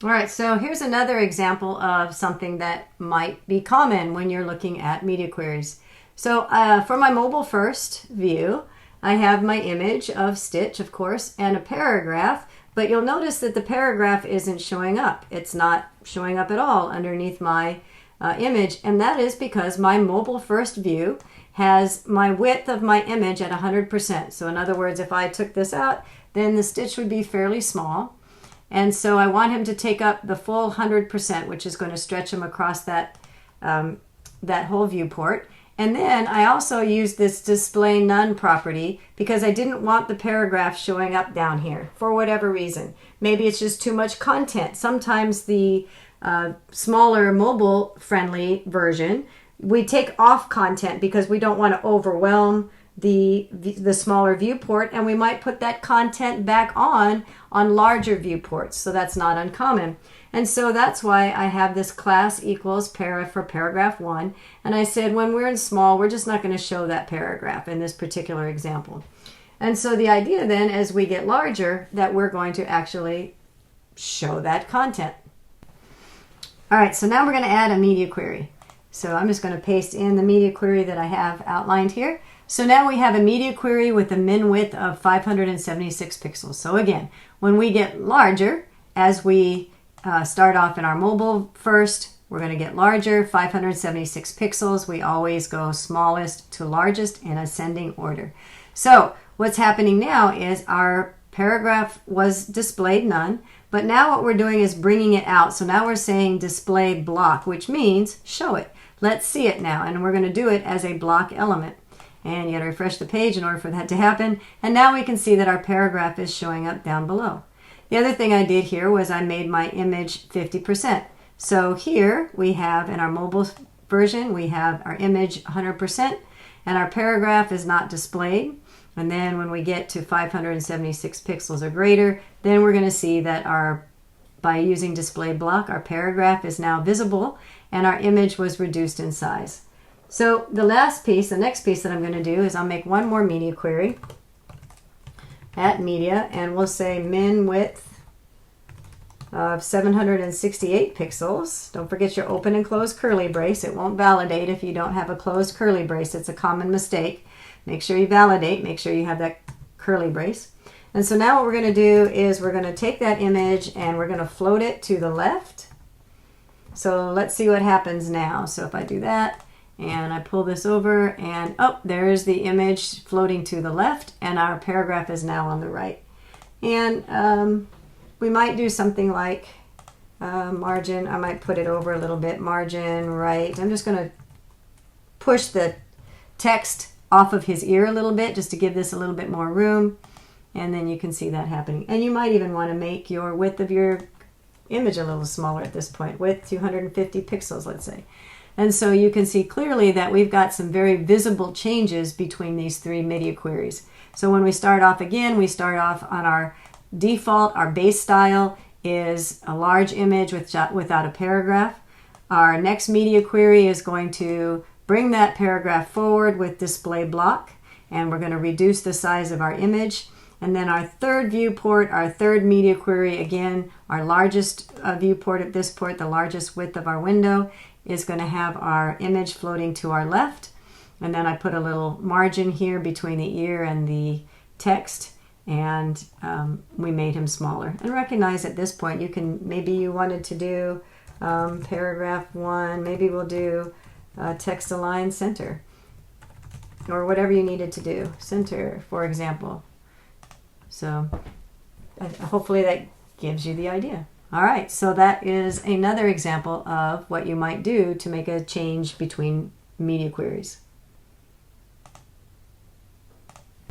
All right, so here's another example of something that might be common when you're looking at media queries. So for my mobile first view, I have my image of Stitch, of course, and a paragraph, but you'll notice that the paragraph isn't showing up. It's not showing up at all underneath my image, and that is because my mobile first view has my width of my image at 100%. So in other words, if I took this out, then the Stitch would be fairly small. And so I want him to take up the full 100%, which is going to stretch him across that whole viewport. And then I also use this display none property because I didn't want the paragraph showing up down here for whatever reason. Maybe it's just too much content. Sometimes the smaller mobile friendly version, we take off content because we don't want to overwhelm the smaller viewport, and we might put that content back on larger viewports. So that's not uncommon. And so that's why I have this class equals para for paragraph 1. And I said when we're in small, we're just not going to show that paragraph in this particular example. And so the idea then, as we get larger, that we're going to actually show that content. All right, so now we're going to add a media query. So I'm just going to paste in the media query that I have outlined here. So now we have a media query with a min width of 576 pixels. So again, when we get larger, as we start off in our mobile first, we're going to get larger, 576 pixels. We always go smallest to largest in ascending order. So what's happening now is our paragraph was displayed none, but now what we're doing is bringing it out. So now we're saying display block, which means show it. Let's see it now, and we're going to do it as a block element. And you got to refresh the page in order for that to happen. And now we can see that our paragraph is showing up down below. The other thing I did here was I made my image 50%. So here we have, in our mobile version, we have our image 100%, and our paragraph is not displayed. And then when we get to 576 pixels or greater, then we're going to see that by using display block, our paragraph is now visible, and our image was reduced in size. So the next piece that I'm going to do is I'll make one more media query at media, and we'll say min width of 768 pixels. Don't forget your open and close curly brace. It won't validate if you don't have a closed curly brace. It's a common mistake. Make sure you validate. Make sure you have that curly brace. And so now what we're going to do is we're going to take that image and we're going to float it to the left. So let's see what happens now. So if I do that, and I pull this over, and oh, there's the image floating to the left, and our paragraph is now on the right. And we might do something like margin. I might put it over a little bit, margin right. I'm just going to push the text off of his ear a little bit just to give this a little bit more room. And then you can see that happening. And you might even want to make your width of your image a little smaller at this point, width 250 pixels, let's say. And so you can see clearly that we've got some very visible changes between these three media queries. So when we start off again, we start off on our default, our base style is a large image without a paragraph. Our next media query is going to bring that paragraph forward with display block, and we're going to reduce the size of our image. And then our third viewport, our third media query, again, our largest viewport at this port, the largest width of our window, is going to have our image floating to our left. And then I put a little margin here between the ear and the text, and we made him smaller. And recognize at this point, maybe you wanted to do paragraph 1, maybe we'll do text align center, or whatever you needed to do, center, for example. So hopefully that gives you the idea. All right, so that is another example of what you might do to make a change between media queries.